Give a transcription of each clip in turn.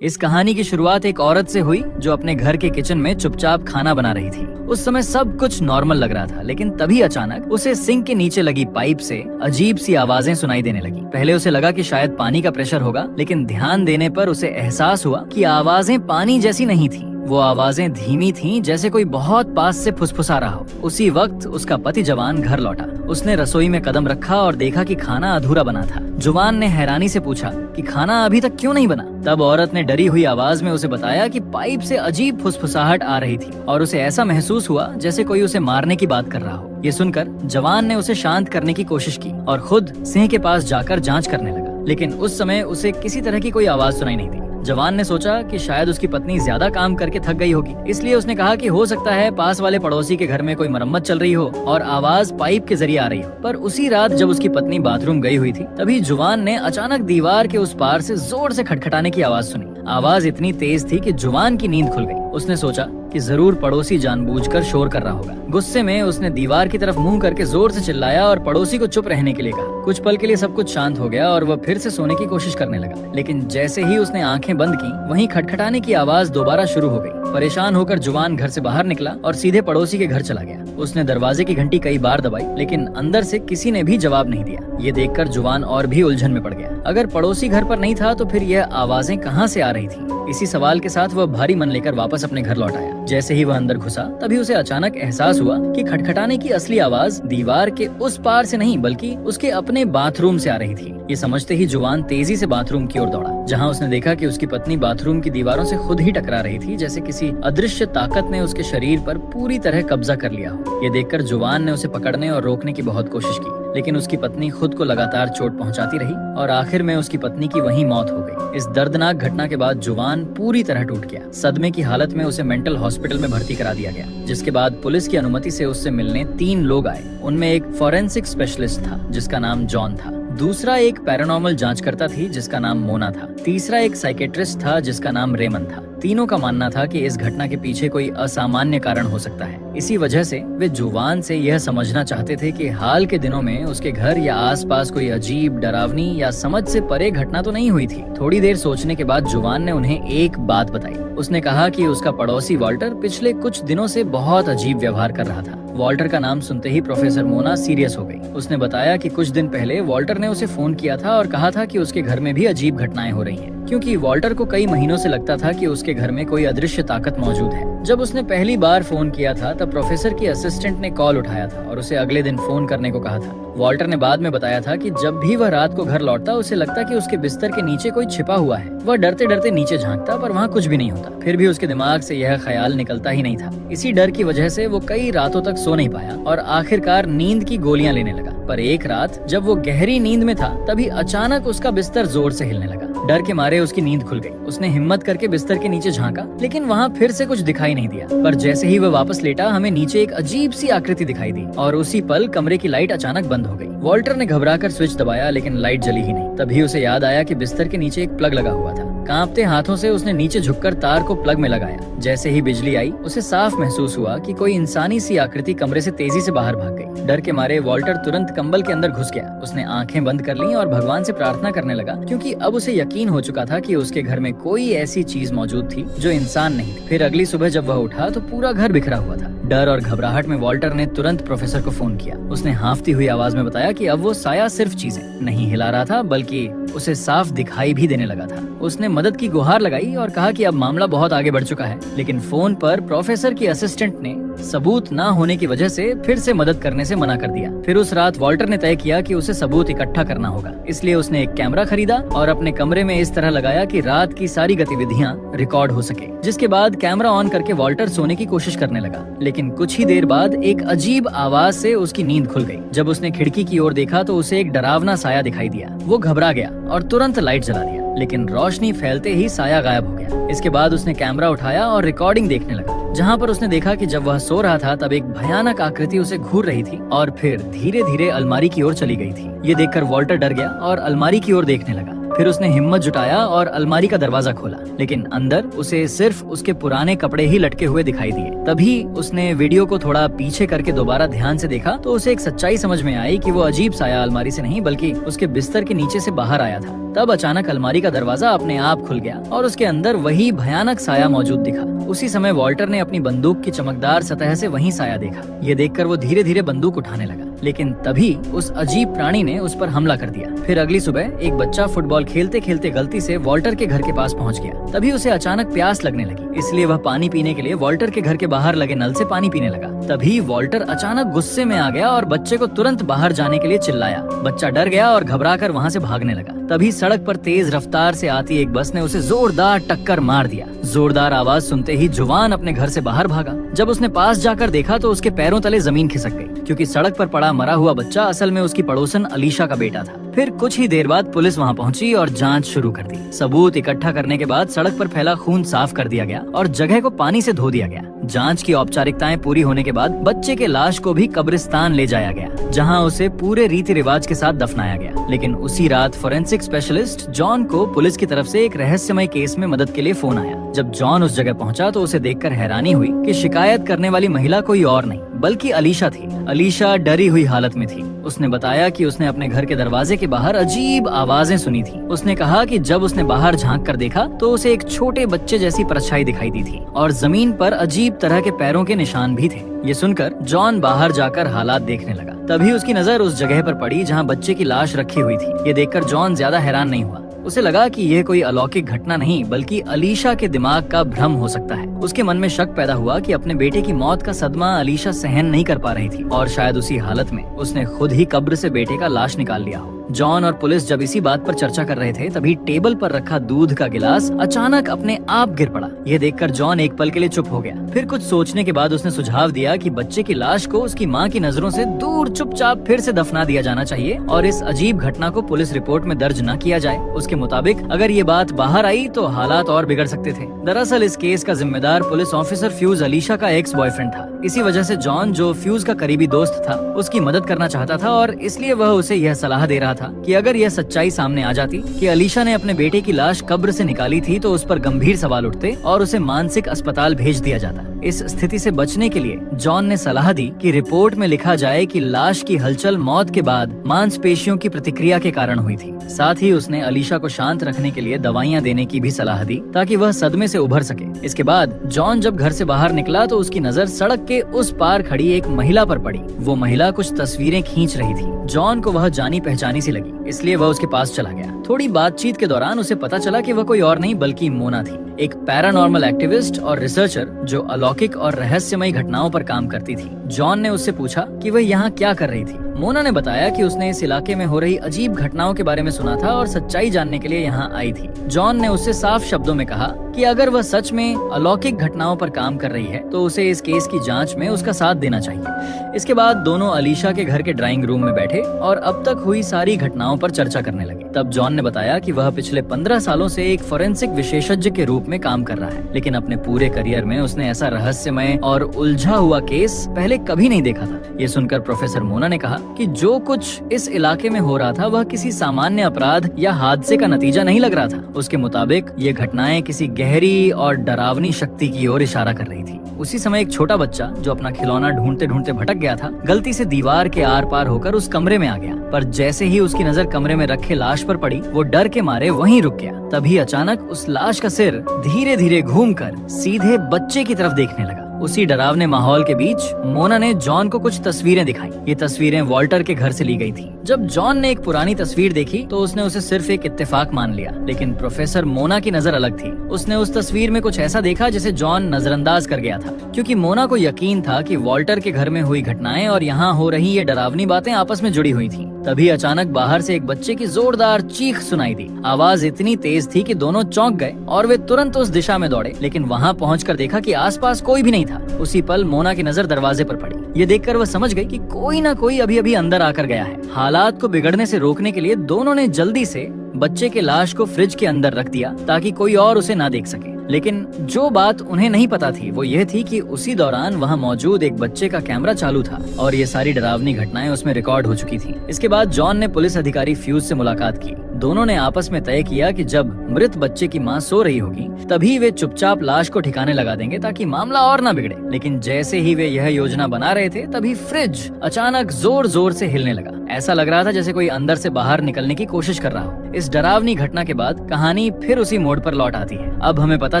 इस कहानी की शुरुआत एक औरत से हुई जो अपने घर के किचन में चुपचाप खाना बना रही थी। उस समय सब कुछ नॉर्मल लग रहा था, लेकिन तभी अचानक उसे सिंक के नीचे लगी पाइप से अजीब सी आवाजें सुनाई देने लगी। पहले उसे लगा कि शायद पानी का प्रेशर होगा, लेकिन ध्यान देने पर उसे एहसास हुआ कि आवाजें पानी जैसी नहीं थी। वो आवाजें धीमी थीं, जैसे कोई बहुत पास से फुसफुसा रहा हो। उसी वक्त उसका पति जवान घर लौटा। उसने रसोई में कदम रखा और देखा कि खाना अधूरा बना था। जुवान ने हैरानी से पूछा कि खाना अभी तक क्यों नहीं बना। तब औरत ने डरी हुई आवाज में उसे बताया कि पाइप से अजीब फुसफुसाहट आ रही थी और उसे ऐसा महसूस हुआ जैसे कोई उसे मारने की बात कर रहा हो। ये सुनकर जवान ने उसे शांत करने की कोशिश की और खुद सिंह के पास जाकर जांच करने लगा, लेकिन उस समय उसे किसी तरह की कोई आवाज सुनाई नहीं दी। जवान ने सोचा कि शायद उसकी पत्नी ज्यादा काम करके थक गई होगी, इसलिए उसने कहा कि हो सकता है पास वाले पड़ोसी के घर में कोई मरम्मत चल रही हो और आवाज पाइप के जरिए आ रही हो। पर उसी रात जब उसकी पत्नी बाथरूम गई हुई थी, तभी जुवान ने अचानक दीवार के उस पार से जोर से खटखटाने की आवाज सुनी। आवाज इतनी तेज थी कि जुवान की नींद खुल गई। उसने सोचा कि जरूर पड़ोसी जानबूझकर शोर कर रहा होगा। गुस्से में उसने दीवार की तरफ मुंह करके जोर से चिल्लाया और पड़ोसी को चुप रहने के लिए कहा। कुछ पल के लिए सब कुछ शांत हो गया और वह फिर से सोने की कोशिश करने लगा, लेकिन जैसे ही उसने आंखें बंद की, वहीं खटखटाने की आवाज दोबारा शुरू हो गई। परेशान होकर जुवान घर से बाहर निकला और सीधे पड़ोसी के घर चला गया। उसने दरवाजे की घंटी कई बार दबाई, लेकिन अंदर से किसी ने भी जवाब नहीं दिया। ये देखकर जुवान और भी उलझन में पड़ गया। अगर पड़ोसी घर पर नहीं था तो फिर यह आवाजें कहाँ से आ रही थी? इसी सवाल के साथ वह भारी मन लेकर वापस अपने घर लौट आया। जैसे ही वह अंदर घुसा, तभी उसे अचानक एहसास हुआ कि खटखटाने की असली आवाज दीवार के उस पार से नहीं, बल्कि उसके अपने बाथरूम से आ रही थी। ये समझते ही जुवान तेजी से बाथरूम की ओर दौड़ा, जहाँ उसने देखा कि उसकी पत्नी बाथरूम की दीवारों से खुद ही टकरा रही थी, जैसे किसी अदृश्य ताकत ने उसके शरीर पर पूरी तरह कब्जा कर लिया हो। ये देखकर जुवान ने उसे पकड़ने और रोकने की बहुत कोशिश की, लेकिन उसकी पत्नी खुद को लगातार चोट पहुंचाती रही और आखिर में उसकी पत्नी की वहीं मौत हो गई। इस दर्दनाक घटना के बाद जुवान पूरी तरह टूट गया। सदमे की हालत में उसे मेंटल हॉस्पिटल में भर्ती करा दिया गया, जिसके बाद पुलिस की अनुमति से उससे मिलने 3 लोग आए। उनमें एक फॉरेंसिक स्पेशलिस्ट था जिसका नाम जॉन था, दूसरा एक पैरानॉर्मल जांचकर्ता थी जिसका नाम मोना था, तीसरा एक साइकेट्रिस्ट था जिसका नाम रेमन था। तीनों का मानना था कि इस घटना के पीछे कोई असामान्य कारण हो सकता है। इसी वजह से वे जुवान से यह समझना चाहते थे कि हाल के दिनों में उसके घर या आसपास कोई अजीब, डरावनी या समझ से परे घटना तो नहीं हुई थी। थोड़ी देर सोचने के बाद जुवान ने उन्हें एक बात बताई। उसने कहा कि उसका पड़ोसी वॉल्टर पिछले कुछ दिनों से बहुत अजीब व्यवहार कर रहा था। वॉल्टर का नाम सुनते ही प्रोफेसर मोना सीरियस हो गई। उसने बताया कि कुछ दिन पहले वॉल्टर ने उसे फोन किया था और कहा था कि उसके घर में भी अजीब घटनाएं हो रही हैं, क्योंकि वॉल्टर को कई महीनों से लगता था कि उसके घर में कोई अदृश्य ताकत मौजूद है। जब उसने पहली बार फोन किया था तब प्रोफेसर की असिस्टेंट ने कॉल उठाया था और उसे अगले दिन फोन करने को कहा था। वॉल्टर ने बाद में बताया था कि जब भी वह रात को घर लौटता, उसे लगता कि उसके बिस्तर के नीचे कोई छिपा हुआ है। वह डरते डरते नीचे झांकता, पर वहाँ कुछ भी नहीं होता। फिर भी उसके दिमाग से यह ख्याल निकलता ही नहीं था। इसी डर की वजह से वो कई रातों तक सो नहीं पाया और आखिरकार नींद की गोलियां लेने लगा। पर एक रात जब वो गहरी नींद में था, तभी अचानक उसका बिस्तर जोर से हिलने लगा। डर के मारे उसकी नींद खुल गई। उसने हिम्मत करके बिस्तर के नीचे झांका, लेकिन वहाँ फिर से कुछ दिखाई नहीं दिया। पर जैसे ही वह वापस लेटा, हमें नीचे एक अजीब सी आकृति दिखाई दी और उसी पल कमरे की लाइट अचानक बंद हो गई। वॉल्टर ने घबराकर स्विच दबाया, लेकिन लाइट जली ही नहीं। तभी उसे याद आया कि बिस्तर के नीचे एक प्लग लगा हुआ था। कांपते हाथों से उसने नीचे झुककर तार को प्लग में लगाया। जैसे ही बिजली आई, उसे साफ महसूस हुआ कि कोई इंसानी सी आकृति कमरे से तेजी से बाहर भाग गई। डर के मारे वॉल्टर तुरंत कंबल के अंदर घुस गया। उसने आंखें बंद कर लीं और भगवान से प्रार्थना करने लगा, क्योंकि अब उसे यकीन हो चुका था कि उसके घर में कोई ऐसी चीज मौजूद थी जो इंसान नहीं थी। फिर अगली सुबह जब वह उठा तो पूरा घर बिखरा हुआ था। डर और घबराहट में वॉल्टर ने तुरंत प्रोफेसर को फोन किया। उसने हांफती हुई आवाज में बताया कि अब वो साया सिर्फ चीजें नहीं हिला रहा था, बल्कि उसे साफ दिखाई भी देने लगा था। उसने मदद की गुहार लगाई और कहा कि अब मामला बहुत आगे बढ़ चुका है, लेकिन फोन पर प्रोफेसर की असिस्टेंट ने सबूत न होने की वजह से फिर से मदद करने से मना कर दिया। फिर उस रात वॉल्टर ने तय किया कि उसे सबूत इकट्ठा करना होगा, इसलिए उसने एक कैमरा खरीदा और अपने कमरे में इस तरह लगाया कि रात की सारी गतिविधियां रिकॉर्ड हो सके। जिसके बाद कैमरा ऑन करके वॉल्टर सोने की कोशिश करने लगा, लेकिन कुछ ही देर बाद एक अजीब आवाज से उसकी नींद खुल गई। जब उसने खिड़की की ओर देखा तो उसे एक डरावना साया दिखाई दिया। वो घबरा गया और तुरंत लाइट जला दिया, लेकिन रोशनी फैलते ही साया गायब हो गया। इसके बाद उसने कैमरा उठाया और रिकॉर्डिंग देखने लगा, जहाँ पर उसने देखा कि जब वह सो रहा था तब एक भयानक आकृति उसे घूर रही थी और फिर धीरे धीरे अलमारी की ओर चली गई थी। ये देखकर वॉल्टर डर गया और अलमारी की ओर देखने लगा। फिर उसने हिम्मत जुटाया और अलमारी का दरवाजा खोला, लेकिन अंदर उसे सिर्फ उसके पुराने कपड़े ही लटके हुए दिखाई दिए। तभी उसने वीडियो को थोड़ा पीछे करके दोबारा ध्यान से देखा तो उसे एक सच्चाई समझ में आई कि वो अजीब साया अलमारी से नहीं बल्कि उसके बिस्तर के नीचे से बाहर आया था। तब अचानक अलमारी का दरवाजा अपने आप खुल गया और उसके अंदर वही भयानक साया मौजूद दिखा। उसी समय वॉल्टर ने अपनी बंदूक की चमकदार सतह से वही साया देखा। ये देखकर वो धीरे धीरे बंदूक उठाने लगा, लेकिन तभी उस अजीब प्राणी ने उस पर हमला कर दिया। फिर अगली सुबह एक बच्चा फुटबॉल खेलते खेलते गलती से वॉल्टर के घर के पास पहुंच गया। तभी उसे अचानक प्यास लगने लगी, इसलिए वह पानी पीने के लिए वॉल्टर के घर के बाहर लगे नल से पानी पीने लगा। तभी वॉल्टर अचानक गुस्से में आ गया और बच्चे को तुरंत बाहर जाने के लिए चिल्लाया। बच्चा डर गया और घबराकर वहाँ से भागने लगा। तभी सड़क पर तेज रफ्तार से आती एक बस ने उसे जोरदार टक्कर मार दिया। जोरदार आवाज सुनते ही जुवान अपने घर से बाहर भागा। जब उसने पास जाकर देखा तो उसके पैरों तले जमीन खिसक गई, क्योंकि सड़क पर पड़ा मरा हुआ बच्चा असल में उसकी पड़ोसन अलीशा का बेटा था। फिर कुछ ही देर बाद पुलिस वहाँ पहुंची और जांच शुरू कर दी। सबूत इकट्ठा करने के बाद सड़क पर फैला खून साफ कर दिया गया और जगह को पानी से धो दिया गया। जांच की औपचारिकताएं पूरी होने के बाद बच्चे के लाश को भी कब्रिस्तान ले जाया गया, जहां उसे पूरे रीति रिवाज के साथ दफनाया गया। लेकिन उसी रात फोरेंसिक स्पेशलिस्ट जॉन को पुलिस की तरफ से एक रहस्यमय केस में मदद के लिए फोन आया। जब जॉन उस जगह पहुंचा तो उसे देखकर हैरानी हुई कि शिकायत करने वाली महिला कोई और नहीं बल्कि अलीशा थी। अलीशा डरी हुई हालत में थी। उसने बताया कि उसने अपने घर के दरवाजे के बाहर अजीब आवाजें सुनी थी। उसने कहा कि जब उसने बाहर झांक कर देखा तो उसे एक छोटे बच्चे जैसी परछाई दिखाई दी थी और जमीन पर अजीब तरह के पैरों के निशान भी थे। ये सुनकर जॉन बाहर जाकर हालात देखने लगा। तभी उसकी नजर उस जगह पर पड़ी जहाँ बच्चे की लाश रखी हुई थी। ये देखकर जॉन ज्यादा हैरान नहीं हुआ। उसे लगा कि यह कोई अलौकिक घटना नहीं बल्कि अलीशा के दिमाग का भ्रम हो सकता है। उसके मन में शक पैदा हुआ कि अपने बेटे की मौत का सदमा अलीशा सहन नहीं कर पा रही थी और शायद उसी हालत में उसने खुद ही कब्र से बेटे का लाश निकाल लिया हो। जॉन और पुलिस जब इसी बात पर चर्चा कर रहे थे तभी टेबल पर रखा दूध का गिलास अचानक अपने आप गिर पड़ा। यह देखकर जॉन एक पल के लिए चुप हो गया। फिर कुछ सोचने के बाद उसने सुझाव दिया कि बच्चे की लाश को उसकी माँ की नजरों से दूर चुपचाप फिर से दफना दिया जाना चाहिए और इस अजीब घटना को पुलिस रिपोर्ट में दर्ज न किया जाए। उसके मुताबिक अगर ये बात बाहर आई तो हालात और बिगड़ सकते थे। दरअसल इस केस का जिम्मेदार पुलिस ऑफिसर फ्यूज अलीशा का एक्स बॉयफ्रेंड था। इसी वजह से जॉन, जो फ्यूज का करीबी दोस्त था, उसकी मदद करना चाहता था और इसलिए वह उसे यह सलाह दे रहा था कि अगर यह सच्चाई सामने आ जाती कि अलीशा ने अपने बेटे की लाश कब्र से निकाली थी तो उस पर गंभीर सवाल उठते और उसे मानसिक अस्पताल भेज दिया जाता। इस स्थिति से बचने के लिए जॉन ने सलाह दी कि रिपोर्ट में लिखा जाए कि लाश की हलचल मौत के बाद मांसपेशियों की प्रतिक्रिया के कारण हुई थी। साथ ही उसने अलीशा को शांत रखने के लिए दवाइयां देने की भी सलाह दी ताकि वह सदमे से उभर सके। इसके बाद जॉन जब घर से बाहर निकला तो उसकी नजर सड़क के उस पार खड़ी एक महिला पर पड़ी। वो महिला कुछ तस्वीरें खींच रही थी। जॉन को वह जानी पहचानी सी लगी, इसलिए वह उसके पास चला गया। थोड़ी बातचीत के दौरान उसे पता चला कि वह कोई और नहीं बल्कि मोना थी, एक पैरानॉर्मल एक्टिविस्ट और रिसर्चर जो अलौकिक और रहस्यमयी घटनाओं पर काम करती थी। जॉन ने उससे पूछा कि वह यहाँ क्या कर रही थी। मोना ने बताया कि उसने इस इलाके में हो रही अजीब घटनाओं के बारे में सुना था और सच्चाई जानने के लिए यहाँ आई थी। जॉन ने उससे साफ शब्दों में कहा कि अगर वह सच में अलौकिक घटनाओं पर काम कर रही है तो उसे इस केस की जांच में उसका साथ देना चाहिए। इसके बाद दोनों अलीशा के घर के ड्राइंग रूम में बैठे और अब तक हुई सारी घटनाओं पर चर्चा करने लगे। तब जॉन ने बताया कि वह पिछले 15 सालों से एक फोरेंसिक विशेषज्ञ के रूप में काम कर रहा है, लेकिन अपने पूरे करियर में उसने ऐसा रहस्यमय और उलझा हुआ केस पहले कभी नहीं देखा था। ये सुनकर प्रोफेसर मोना ने कहा कि जो कुछ इस इलाके में हो रहा था वह किसी सामान्य अपराध या हादसे का नतीजा नहीं लग रहा था। उसके मुताबिक ये घटनाएं किसी गहरी और डरावनी शक्ति की ओर इशारा कर रही थी। उसी समय एक छोटा बच्चा जो अपना खिलौना ढूंढते ढूंढते भटक गया था, गलती से दीवार के आर पार होकर उस कमरे में आ गया। पर जैसे ही उसकी नजर कमरे में रखे लाश पर पड़ी, वो डर के मारे वहीं रुक गया। तभी अचानक उस लाश का सिर धीरे धीरे घूमकर सीधे बच्चे की तरफ देखने लगा। उसी डरावने माहौल के बीच मोना ने जॉन को कुछ तस्वीरें दिखाई। ये तस्वीरें वॉल्टर के घर से ली गई थी। जब जॉन ने एक पुरानी तस्वीर देखी तो उसने उसे सिर्फ एक इत्तेफाक मान लिया, लेकिन प्रोफेसर मोना की नजर अलग थी। उसने उस तस्वीर में कुछ ऐसा देखा जिसे जॉन नजरअंदाज कर गया था, क्योंकि मोना को यकीन था कि वॉल्टर के घर में हुई घटनाएं और यहाँ हो रही ये डरावनी बातें आपस में जुड़ी हुई थी। तभी अचानक बाहर से एक बच्चे की जोरदार चीख सुनाई दी। आवाज इतनी तेज थी कि दोनों चौंक गए और वे तुरंत उस दिशा में दौड़े, लेकिन वहाँ पहुंचकर देखा कि आसपास कोई भी नहीं था। उसी पल मोना की नजर दरवाजे पर पड़ी। ये देखकर वह समझ गई कि कोई ना कोई अभी अभी अंदर आकर गया है। हालात को बिगड़ने से रोकने के लिए दोनों ने जल्दी से बच्चे के लाश को फ्रिज के अंदर रख दिया ताकि कोई और उसे ना देख सके। लेकिन जो बात उन्हें नहीं पता थी वो ये थी कि उसी दौरान वहाँ मौजूद एक बच्चे का कैमरा चालू था और ये सारी डरावनी घटनाएं उसमें रिकॉर्ड हो चुकी थी। इसके बाद जॉन ने पुलिस अधिकारी फ्यूज से मुलाकात की। दोनों ने आपस में तय किया कि जब मृत बच्चे की मां सो रही होगी तभी वे चुपचाप लाश को ठिकाने लगा देंगे ताकि मामला और न बिगड़े। लेकिन जैसे ही वे यह योजना बना रहे थे तभी फ्रिज अचानक जोर जोर से हिलने लगा। ऐसा लग रहा था जैसे कोई अंदर से बाहर निकलने की कोशिश कर रहा हो। इस डरावनी घटना के बाद कहानी फिर उसी मोड़ पर लौट आती है। अब हमें पता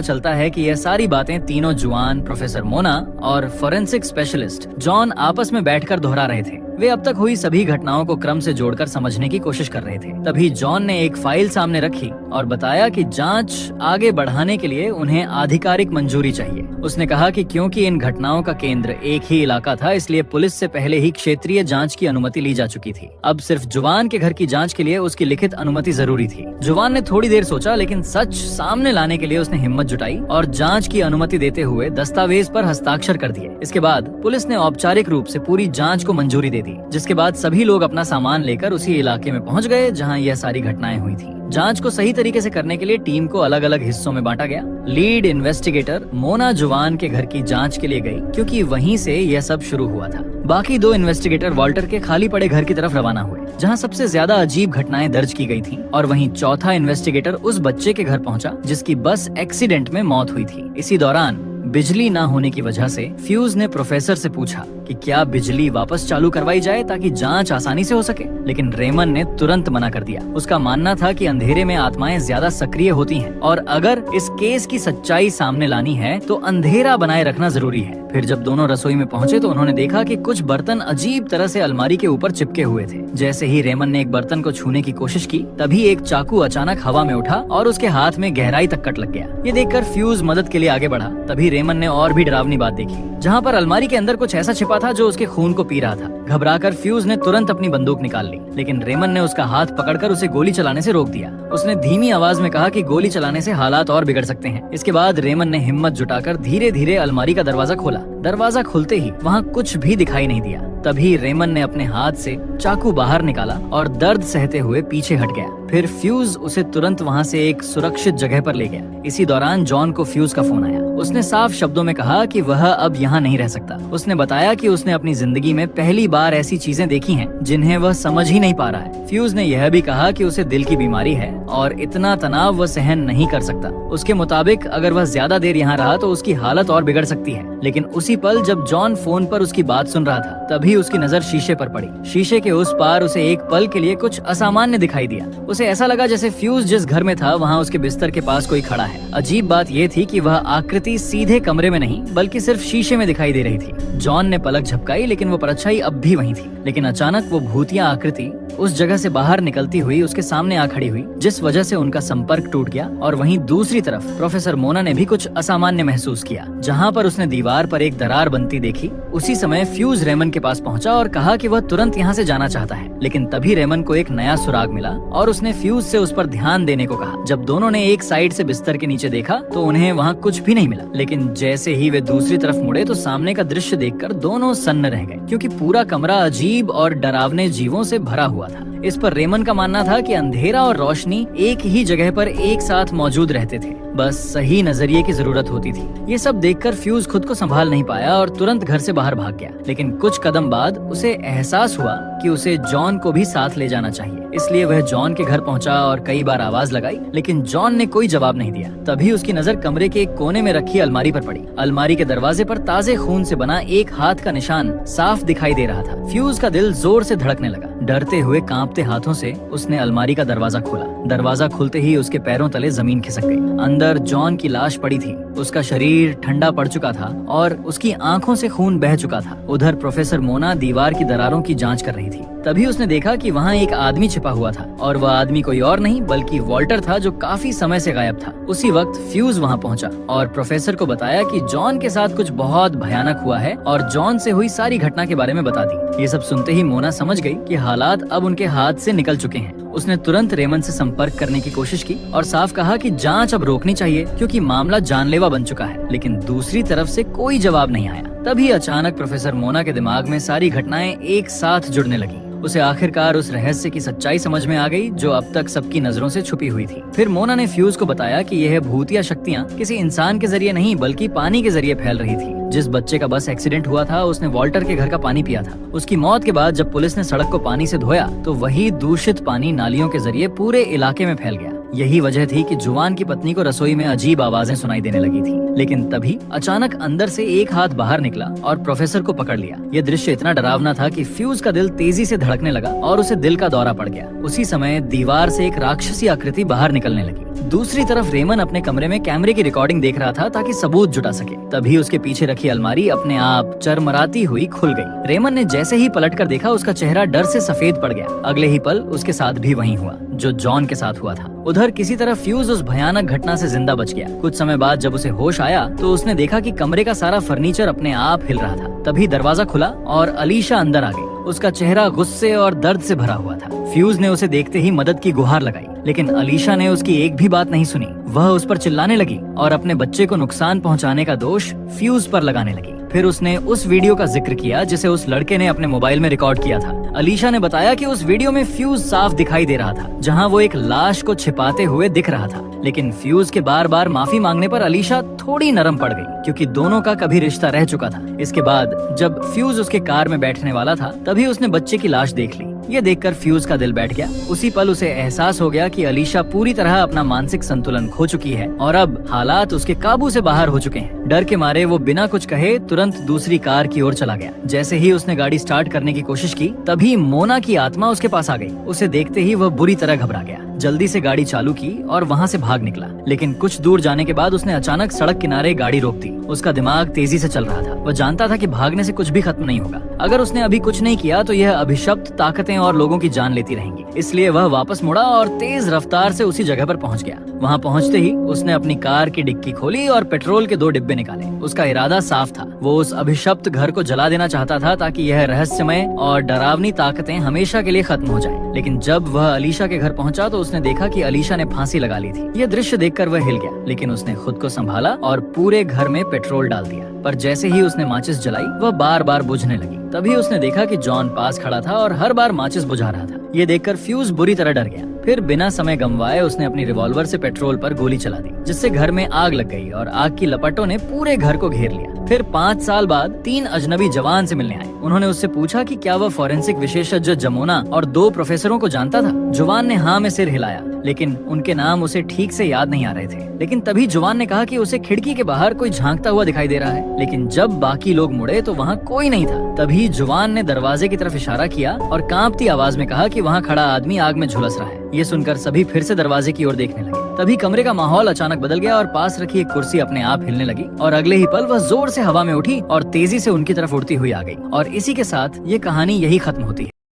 चलता है कि यह सारी बातें तीनों जुआन, प्रोफेसर मोना और फोरेंसिक स्पेशलिस्ट जॉन आपस में बैठकर दोहरा रहे थे। वे अब तक हुई सभी घटनाओं को क्रम से जोड़कर समझने की कोशिश कर रहे थे। तभी जॉन ने एक फाइल सामने रखी और बताया कि जांच आगे बढ़ाने के लिए उन्हें आधिकारिक मंजूरी चाहिए। उसने कहा कि क्योंकि इन घटनाओं का केंद्र एक ही इलाका था इसलिए पुलिस से पहले ही क्षेत्रीय जांच की अनुमति ली जा चुकी थी। अब सिर्फ जुवान के घर की जांच के लिए उसकी लिखित अनुमति जरूरी थी। जुवान ने थोड़ी देर सोचा लेकिन सच सामने लाने के लिए उसने हिम्मत जुटाई और जांच की अनुमति देते हुए दस्तावेज पर हस्ताक्षर कर दिए। इसके बाद पुलिस ने औपचारिक रूप से पूरी जांच को मंजूरी दे दी, जिसके बाद सभी लोग अपना सामान लेकर उसी इलाके में पहुंच गए जहां यह सारी घटनाएं हुई थी। जांच को सही तरीके से करने के लिए टीम को अलग अलग हिस्सों में बांटा गया। लीड इन्वेस्टिगेटर मोना जुवान के घर की जांच के लिए गई क्योंकि वहीं से यह सब शुरू हुआ था। बाकी दो इन्वेस्टिगेटर वॉल्टर के खाली पड़े घर की तरफ रवाना हुए जहां सबसे ज्यादा अजीब घटनाएं दर्ज की गई थी, और वहीं चौथा इन्वेस्टिगेटर उस बच्चे के घर पहुंचा जिसकी बस एक्सीडेंट में मौत हुई थी। इसी दौरान बिजली ना होने की वजह से फ्यूज ने प्रोफेसर से पूछा कि क्या बिजली वापस चालू करवाई जाए ताकि जांच आसानी से हो सके, लेकिन रेमन ने तुरंत मना कर दिया। उसका मानना था कि अंधेरे में आत्माएं ज्यादा सक्रिय होती हैं और अगर इस केस की सच्चाई सामने लानी है तो अंधेरा बनाए रखना जरूरी है। फिर जब दोनों रसोई में पहुंचे तो उन्होंने देखा कि कुछ बर्तन अजीब तरह से अलमारी के ऊपर चिपके हुए थे। जैसे ही रेमन ने एक बर्तन को छूने की कोशिश की तभी एक चाकू अचानक हवा में उठा और उसके हाथ में गहराई तक कट लग गया। ये देखकर फ्यूज मदद के लिए आगे बढ़ा। तभी रेमन ने और भी डरावनी बात देखी, जहाँ पर अलमारी के अंदर कुछ ऐसा छिपा था जो उसके खून को पी रहा था। घबराकर फ्यूज ने तुरंत अपनी बंदूक निकाल ली, लेकिन रेमन ने उसका हाथ पकड़कर उसे गोली चलाने से रोक दिया। उसने धीमी आवाज में कहा कि गोली चलाने से हालात और बिगड़ सकते हैं। इसके बाद रेमन ने हिम्मत जुटाकर धीरे धीरे अलमारी का दरवाजा खोला। दरवाजा खुलते ही वहाँ कुछ भी दिखाई नहीं दिया। तभी रेमन ने अपने हाथ से चाकू बाहर निकाला और दर्द सहते हुए पीछे हट गया। फिर फ्यूज उसे तुरंत वहाँ से एक सुरक्षित जगह पर ले गया। इसी दौरान जॉन को फ्यूज का फोन आया। उसने साफ शब्दों में कहा कि वह अब यहाँ नहीं रह सकता। उसने बताया कि उसने अपनी जिंदगी में पहली बार ऐसी चीजें देखी हैं जिन्हें वह समझ ही नहीं पा रहा है। फ्यूज ने यह भी कहा कि उसे दिल की बीमारी है और इतना तनाव वह सहन नहीं कर सकता। उसके मुताबिक अगर वह ज्यादा देर यहाँ रहा तो उसकी हालत और बिगड़ सकती है। लेकिन उसी पल जब जॉन फोन पर उसकी बात सुन रहा था तभी उसकी नजर शीशे पर पड़ी। शीशे के उस पार उसे एक पल के लिए कुछ असामान्य दिखाई दिया। उसे ऐसा लगा जैसे फ्यूज जिस घर में था वहाँ उसके बिस्तर के पास कोई खड़ा है। अजीब बात यह थी कि वह आकृति सीधे कमरे में नहीं बल्कि सिर्फ शीशे में दिखाई दे रही थी। जॉन ने पलक झपकाई लेकिन वो परछाई अब भी वहीं थी। लेकिन अचानक वो भूतिया आकृति उस जगह से बाहर निकलती हुई उसके सामने आ खड़ी हुई, जिस वजह से उनका संपर्क टूट गया। और वहीं दूसरी तरफ प्रोफेसर मोना ने भी कुछ असामान्य महसूस किया। जहाँ पर उसने दीवार पर एक दरार बनती देखी उसी समय फ्यूज रेमन के पास पहुंचा और कहा कि वह तुरंत यहाँ से जाना चाहता है। लेकिन तभी रेमन को एक नया सुराग मिला और उसने फ्यूज से उस पर ध्यान देने को कहा। जब दोनों ने एक साइड से बिस्तर के नीचे देखा तो उन्हें वहाँ कुछ भी नहीं मिला। लेकिन जैसे ही वे दूसरी तरफ मुड़े तो सामने का दृश्य देखकर दोनों सन्न रह गए, क्योंकि पूरा कमरा अजीब और डरावने जीवों से भरा हुआ था। इस पर रेमन का मानना था कि अंधेरा और रोशनी एक ही जगह पर एक साथ मौजूद रहते थे, बस सही नजरिए की जरूरत होती थी। ये सब देखकर फ्यूज खुद को संभाल नहीं पाया और तुरंत घर से बाहर भाग गया। लेकिन कुछ कदम बाद उसे एहसास हुआ कि उसे जॉन को भी साथ ले जाना चाहिए। इसलिए वह जॉन के घर पहुंचा और कई बार आवाज लगाई, लेकिन जॉन ने कोई जवाब नहीं दिया। तभी उसकी नजर कमरे के एक कोने में रखी अलमारी पर पड़ी। अलमारी के दरवाजे पर ताजे खून से बना एक हाथ का निशान साफ दिखाई दे रहा था। फ्यूज का दिल जोर से धड़कने लगा। डरते हुए कांपते हाथों से उसने अलमारी का दरवाजा खोला। दरवाजा खुलते ही उसके पैरों तले जमीन खिसक गई। अंदर जॉन की लाश पड़ी थी। उसका शरीर ठंडा पड़ चुका था और उसकी आंखों से खून बह चुका था। उधर प्रोफेसर मोना दीवार की दरारों की जांच कर रही थी। तभी उसने देखा कि वहाँ एक आदमी छिपा हुआ था और वह आदमी कोई और नहीं बल्कि वॉल्टर था, जो काफी समय से गायब था। उसी वक्त फ्यूज वहाँ पहुँचा और प्रोफेसर को बताया कि जॉन के साथ कुछ बहुत भयानक हुआ है और जॉन से हुई सारी घटना के बारे में बता दी। ये सब सुनते ही मोना समझ गई कि हालात अब उनके हाथ से निकल चुके हैं। उसने तुरंत रेमन से संपर्क करने की कोशिश की और साफ कहा कि जांच अब रोकनी चाहिए क्योंकि मामला जानलेवा बन चुका है। लेकिन दूसरी तरफ से कोई जवाब नहीं आया। तभी अचानक प्रोफेसर मोना के दिमाग में सारी घटनाएं एक साथ जुड़ने लगी। उसे आखिरकार उस रहस्य की सच्चाई समझ में आ गई जो अब तक सबकी नजरों से छुपी हुई थी। फिर मोना ने फ्यूज को बताया कि यह भूतिया शक्तियाँ किसी इंसान के जरिए नहीं बल्कि पानी के जरिए फैल रही थी। जिस बच्चे का बस एक्सीडेंट हुआ था उसने वॉल्टर के घर का पानी पिया था। उसकी मौत के बाद जब पुलिस ने सड़क को पानी से धोया तो वही दूषित पानी नालियों के जरिए पूरे इलाके में फैल गया। यही वजह थी कि जुवान की पत्नी को रसोई में अजीब आवाजें सुनाई देने लगी थी। लेकिन तभी अचानक अंदर से एक हाथ बाहर निकला और प्रोफेसर को पकड़ लिया। यह दृश्य इतना डरावना था कि फ्यूज का दिल तेजी से धड़कने लगा और उसे दिल का दौरा पड़ गया। उसी समय दीवार से एक राक्षसी आकृति बाहर निकलने लगी। दूसरी तरफ रेमन अपने कमरे में कैमरे की रिकॉर्डिंग देख रहा था ताकि सबूत जुटा सके। तभी उसके पीछे रखी अलमारी अपने आप चरमराती हुई खुल गई। रेमन ने जैसे ही पलट कर देखा उसका चेहरा डर से सफेद पड़ गया। अगले ही पल उसके साथ भी वही हुआ जो जॉन के साथ हुआ था। उधर किसी तरह फ्यूज उस भयानक घटना से जिंदा बच गया। कुछ समय बाद जब उसे होश आया तो उसने देखा कि कमरे का सारा फर्नीचर अपने आप हिल रहा था। तभी दरवाजा खुला और अलीशा अंदर आ गई। उसका चेहरा गुस्से और दर्द से भरा हुआ था। फ्यूज ने उसे देखते ही मदद की गुहार लगाई, लेकिन अलीशा ने उसकी एक भी बात नहीं सुनी। वह उस पर चिल्लाने लगी और अपने बच्चे को नुकसान पहुंचाने का दोष फ्यूज पर लगाने लगी। फिर उसने उस वीडियो का जिक्र किया जिसे उस लड़के ने अपने मोबाइल में रिकॉर्ड किया था। अलीशा ने बताया कि उस वीडियो में फ्यूज साफ दिखाई दे रहा था, जहां वो एक लाश को छिपाते हुए दिख रहा था। लेकिन फ्यूज के बार बार माफी मांगने पर अलीशा थोड़ी नरम पड़ गई, क्योंकि दोनों का कभी रिश्ता रह चुका था। इसके बाद जब फ्यूज उसके कार में बैठने वाला था तभी उसने बच्चे की लाश देख ली। ये देखकर फ्यूज का दिल बैठ गया। उसी पल उसे एहसास हो गया कि अलीशा पूरी तरह अपना मानसिक संतुलन खो चुकी है और अब हालात उसके काबू से बाहर हो चुके हैं। डर के मारे वो बिना कुछ कहे तुरंत दूसरी कार की ओर चला गया। जैसे ही उसने गाड़ी स्टार्ट करने की कोशिश की तभी मोना की आत्मा उसके पास आ गई। उसे देखते ही वह बुरी तरह घबरा गया। जल्दी से गाड़ी चालू की और वहाँ से भाग निकला। लेकिन कुछ दूर जाने के बाद उसने अचानक सड़क किनारे गाड़ी रोक दी। उसका दिमाग तेजी से चल रहा था। वह जानता था कि भागने से कुछ भी खत्म नहीं होगा। अगर उसने अभी कुछ नहीं किया तो यह अभिशप्त ताकतें और लोगों की जान लेती रहेंगी। इसलिए वह वापस मुड़ा और तेज रफ्तार से उसी जगह पर पहुंच गया। वहां पहुंचते ही उसने अपनी कार की डिक्की खोली और पेट्रोल के 2 डिब्बे निकाले। उसका इरादा साफ था। वो उस अभिशप्त घर को जला देना चाहता था ताकि यह रहस्यमय और डरावनी ताकतें हमेशा के लिए खत्म हो जाएं। लेकिन जब वह अलीशा के घर पहुंचा तो उसने देखा कि अलीशा ने फांसी लगा ली थी। यह दृश्य देखकर वह हिल गया, लेकिन उसने खुद को संभाला और पूरे घर में पेट्रोल डाल दिया। पर जैसे ही उसने माचिस जलाई वह बार बार बुझने लगी। तभी उसने देखा कि जॉन पास खड़ा था और हर बार माचिस बुझा रहा था। ये देखकर फ्यूज बुरी तरह डर गया। फिर बिना समय गंवाए उसने अपनी रिवॉल्वर से पेट्रोल पर गोली चला दी, जिससे घर में आग लग गई और आग की लपटों ने पूरे घर को घेर लिया। फिर 5 साल बाद 3 अजनबी जवान से मिलने आए। उन्होंने उससे पूछा कि क्या वह फॉरेंसिक विशेषज्ञ जमुना और 2 प्रोफेसरों को जानता था। जवान ने हाँ में सिर हिलाया, लेकिन उनके नाम उसे ठीक से याद नहीं आ रहे थे। लेकिन तभी जवान ने कहा कि उसे खिड़की के बाहर कोई झांकता हुआ दिखाई दे रहा है। लेकिन जब बाकी लोग मुड़े तो वहाँ कोई नहीं था। तभी जवान ने दरवाजे की तरफ इशारा किया और कांपती आवाज में कहा कि वहाँ खड़ा आदमी आग में झुलस रहा है। ये सुनकर सभी फिर से दरवाजे की ओर देखने लगे। तभी कमरे का माहौल अचानक बदल गया और पास रखी एक कुर्सी अपने आप हिलने लगी और अगले ही पल वह जोर से हवा में उठी और तेजी से उनकी तरफ उड़ती हुई आ गई। और इसी के साथ ये कहानी यही खत्म होती है।